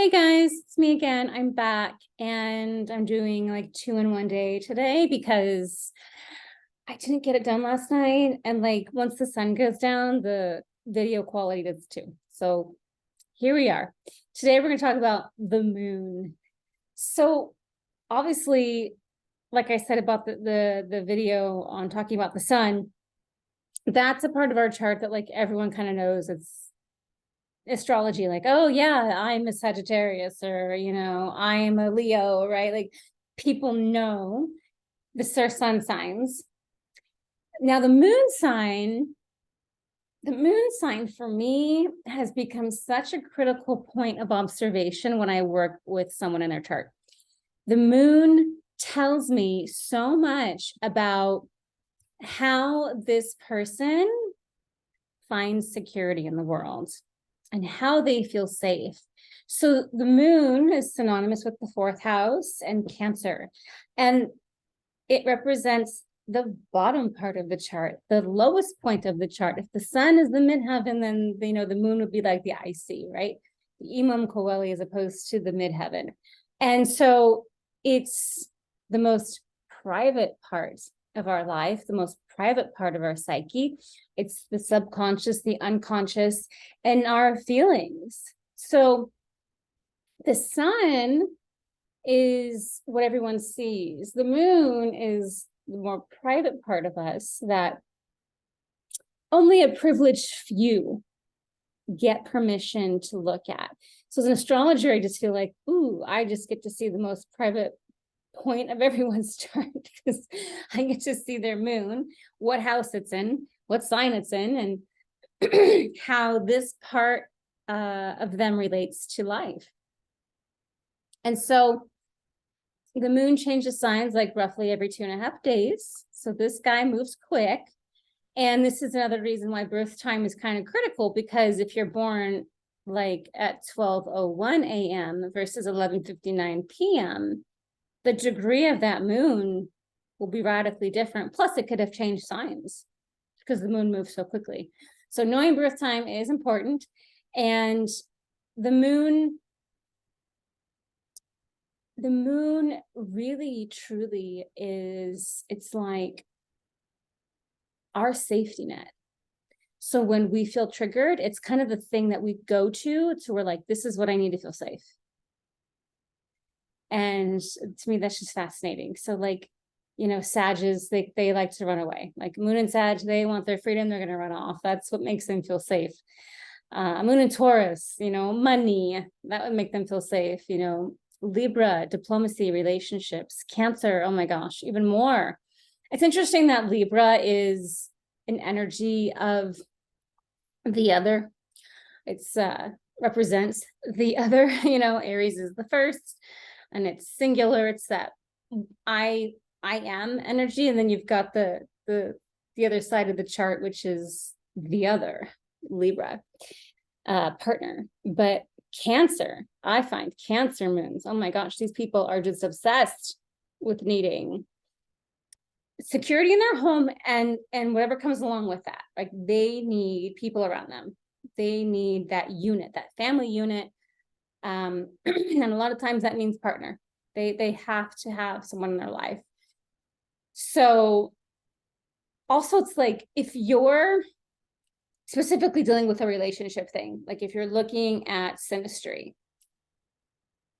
Hey guys, it's me again. I'm back and I'm doing like 2 in 1 day today because I didn't get it done last night. And like once the sun goes down, the video quality does too. So here we are. Today we're going to talk about the moon. So obviously, like I said about the video on talking about the sun, that's a part of our chart that like everyone kind of knows. It's astrology, like, oh yeah, I'm a Sagittarius, or I'm a Leo, right? Like people know this are sun signs. Now the moon sign for me has become such a critical point of observation when I work with someone in their chart. The moon tells me so much about how this person finds security in the world and how they feel safe. So the moon is synonymous with the fourth house and Cancer, and it represents the bottom part of the chart, the lowest point of the chart. If the sun is the midheaven, then the moon would be like the IC, right? The Imam Coeli as opposed to the midheaven. And so it's the most private part of our life, the most private part of our psyche. It's the subconscious, the unconscious, and our feelings. So the sun is what everyone sees. The moon is the more private part of us that only a privileged few get permission to look at. So as an astrologer, I just feel like, ooh, I just get to see the most private point of everyone's chart because I get to see their moon, what house it's in, what sign it's in, and how this part of them relates to life. And so the moon changes signs like roughly every 2.5 days. So this guy moves quick. And this is another reason why birth time is kind of critical, because if you're born like at 12:01 a.m. versus 11:59 p.m., the degree of that moon will be radically different. Plus, it could have changed signs because the moon moves so quickly. So knowing birth time is important. And the moon really, truly is, it's like our safety net. So when we feel triggered, it's kind of the thing that we go to we're like, this is what I need to feel safe. And to me, that's just fascinating. So like, Sages, they like to run away. Like Moon and Sag, they want their freedom, they're going to run off. That's what makes them feel safe. Moon and Taurus, money, that would make them feel safe. Libra, diplomacy, relationships. Cancer, oh my gosh, even more. It's interesting that Libra is an energy of the other. It's represents the other. Aries is the first, and it's singular. It's that I am energy, and then you've got the other side of the chart, which is the other, Libra partner. But Cancer, I find Cancer moons, oh my gosh, these people are just obsessed with needing security in their home and whatever comes along with that. Like they need people around them. They need that unit, that family unit. And a lot of times that means partner. They have to have someone in their life. So also it's like, if you're specifically dealing with a relationship thing, like if you're looking at synastry,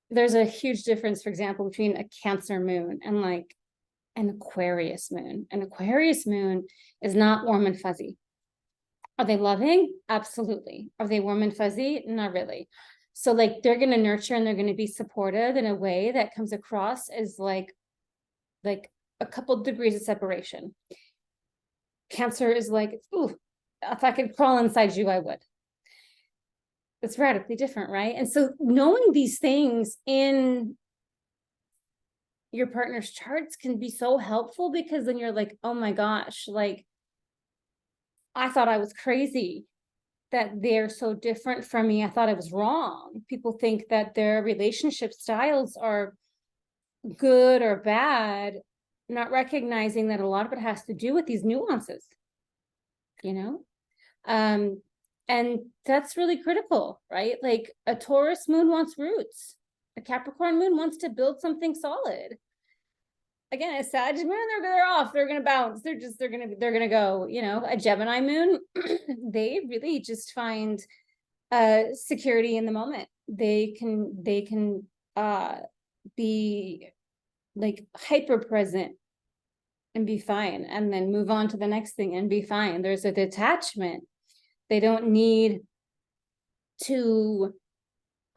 there's a huge difference, for example, between a Cancer moon and like an Aquarius moon. An Aquarius moon is not warm and fuzzy. Are they loving? Absolutely. Are they warm and fuzzy? Not really. So like they're going to nurture and they're going to be supportive in a way that comes across as like a couple degrees of separation. Cancer is like, ooh, if I could crawl inside you, I would. It's radically different, right? And so knowing these things in your partner's charts can be so helpful, because then you're like, oh my gosh, like I thought I was crazy that they're so different from me. I thought I was wrong. People think that their relationship styles are good or bad, not recognizing that a lot of it has to do with these nuances, and And that's really critical, right? Like a Taurus moon wants roots. A Capricorn moon wants to build something solid. Again, a Sag moon, they're off. They're gonna bounce. They're gonna go. You know, a Gemini moon, they really just find security in the moment. They can be like hyper present and be fine, and then move on to the next thing and be fine. There's a detachment. They don't need to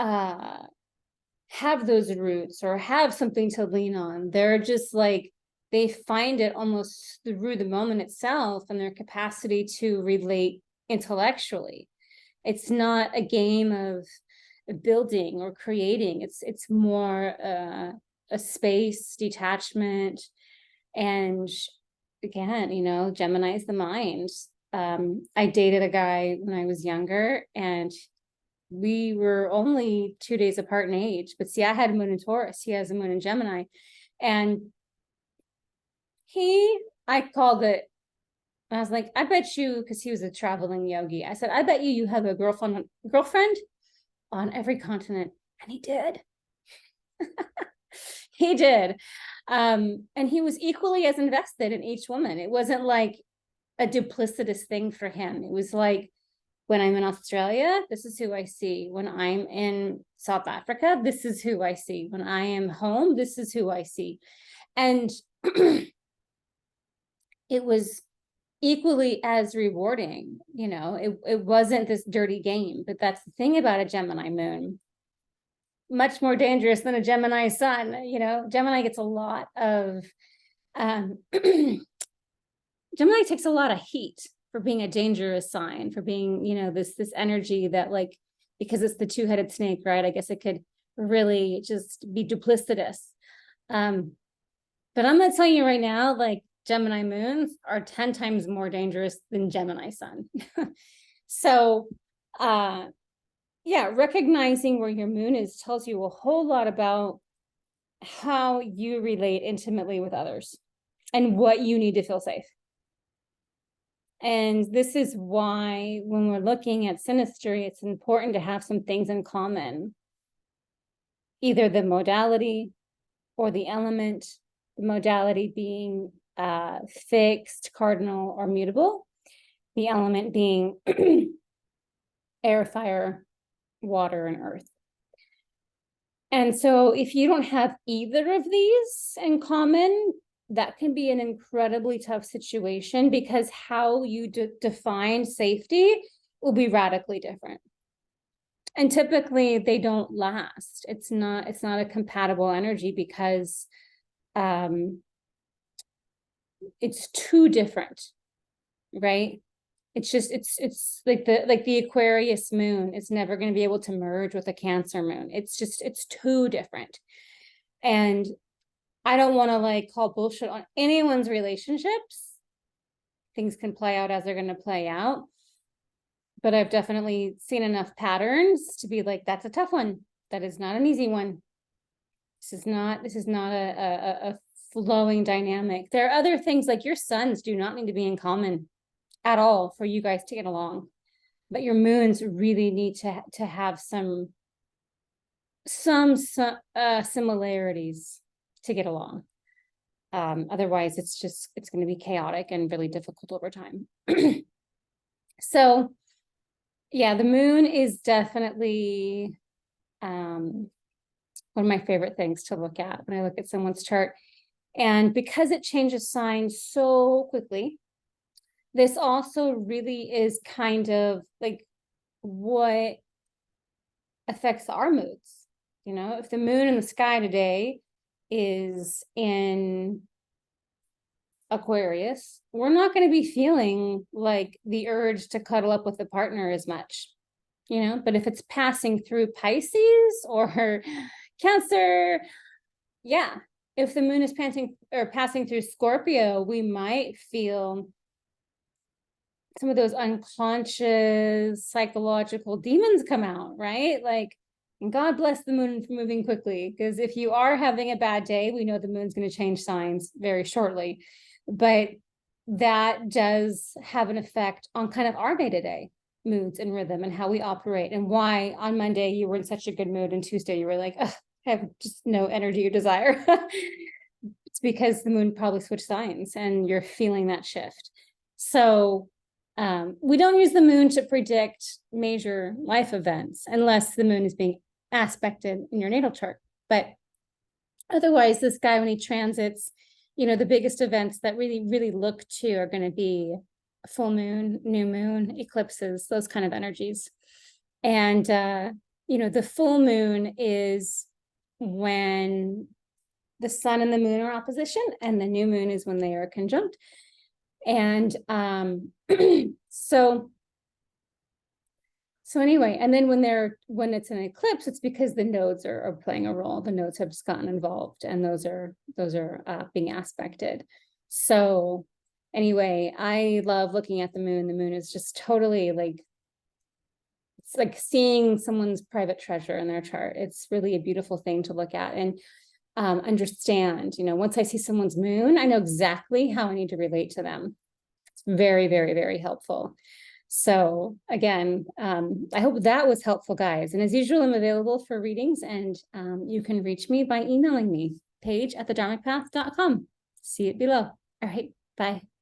have those roots or have something to lean on. They're just like, they find it almost through the moment itself and their capacity to relate intellectually. It's not a game of building or creating. It's more a space detachment. And again, you know, Gemini is the mind. I dated a guy when I was younger, and we were only 2 days apart in age. But see, I had a moon in Taurus. He has a moon in Gemini. And I called it. I was like, I bet you, because he was a traveling yogi. I said, I bet you have a girlfriend on every continent. And he did. He did. And he was equally as invested in each woman. It wasn't like a duplicitous thing for him. It was like, when I'm in Australia, this is who I see. When I'm in South Africa, this is who I see. When I am home, this is who I see. And it was equally as rewarding. You know, it wasn't this dirty game. But that's the thing about a Gemini moon. Much more dangerous than a Gemini sun. You know, Gemini gets a lot of Gemini takes a lot of heat for being a dangerous sign, for being, you know, this energy that, like, because it's the two-headed snake, right? I guess it could really just be duplicitous. But I'm gonna tell you right now, like, Gemini moons are 10 times more dangerous than Gemini sun. So yeah, recognizing where your moon is tells you a whole lot about how you relate intimately with others and what you need to feel safe. And this is why when we're looking at synastry, it's important to have some things in common, either the modality or the element, the modality being fixed, cardinal, or mutable, the element being air, fire, water, and earth. And so if you don't have either of these in common, that can be an incredibly tough situation, because how you define safety will be radically different. And typically they don't last. It's not a compatible energy, because it's too different, right? It's just, it's like the Aquarius moon is never going to be able to merge with a Cancer moon. It's too different. And I don't want to like call bullshit on anyone's relationships. Things can play out as they're going to play out. But I've definitely seen enough patterns to be like, that's a tough one. That is not an easy one. This is not a flowing dynamic. There are other things, like your suns do not need to be in common at all for you guys to get along. But your moons really need to have some similarities to get along. Otherwise it's going to be chaotic and really difficult over time. So yeah, the moon is definitely one of my favorite things to look at when I look at someone's chart. And because it changes signs so quickly, this also really is kind of like what affects our moods. You know, if the moon in the sky today is in Aquarius, we're not going to be feeling like the urge to cuddle up with the partner as much, you know. But if it's passing through Pisces or Cancer, yeah, if the moon is passing through Scorpio, we might feel some of those unconscious psychological demons come out, right? Like, God bless the moon for moving quickly, because if you are having a bad day, we know the moon's going to change signs very shortly. But that does have an effect on kind of our day-to-day. moods and rhythm and how we operate, and why on Monday you were in such a good mood and Tuesday you were like, I have just no energy or desire. It's because the moon probably switched signs and you're feeling that shift. So we don't use the moon to predict major life events unless the moon is being aspected in your natal chart. But otherwise, this guy, when he transits, the biggest events that really look to are going to be full moon, new moon, eclipses, those kind of energies. And, the full moon is when the sun and the moon are opposition, and the new moon is when they are conjunct. And so anyway, and then when it's an eclipse, it's because the nodes are playing a role. The nodes have just gotten involved, and those are being aspected. So anyway, I love looking at the moon. The moon is just totally it's like seeing someone's private treasure in their chart. It's really a beautiful thing to look at and understand. Once I see someone's moon, I know exactly how I need to relate to them. It's very, very, very helpful. So again, I hope that was helpful, guys. And as usual, I'm available for readings, and you can reach me by emailing me, paige@thedharmicpath.com. See it below. All right, bye.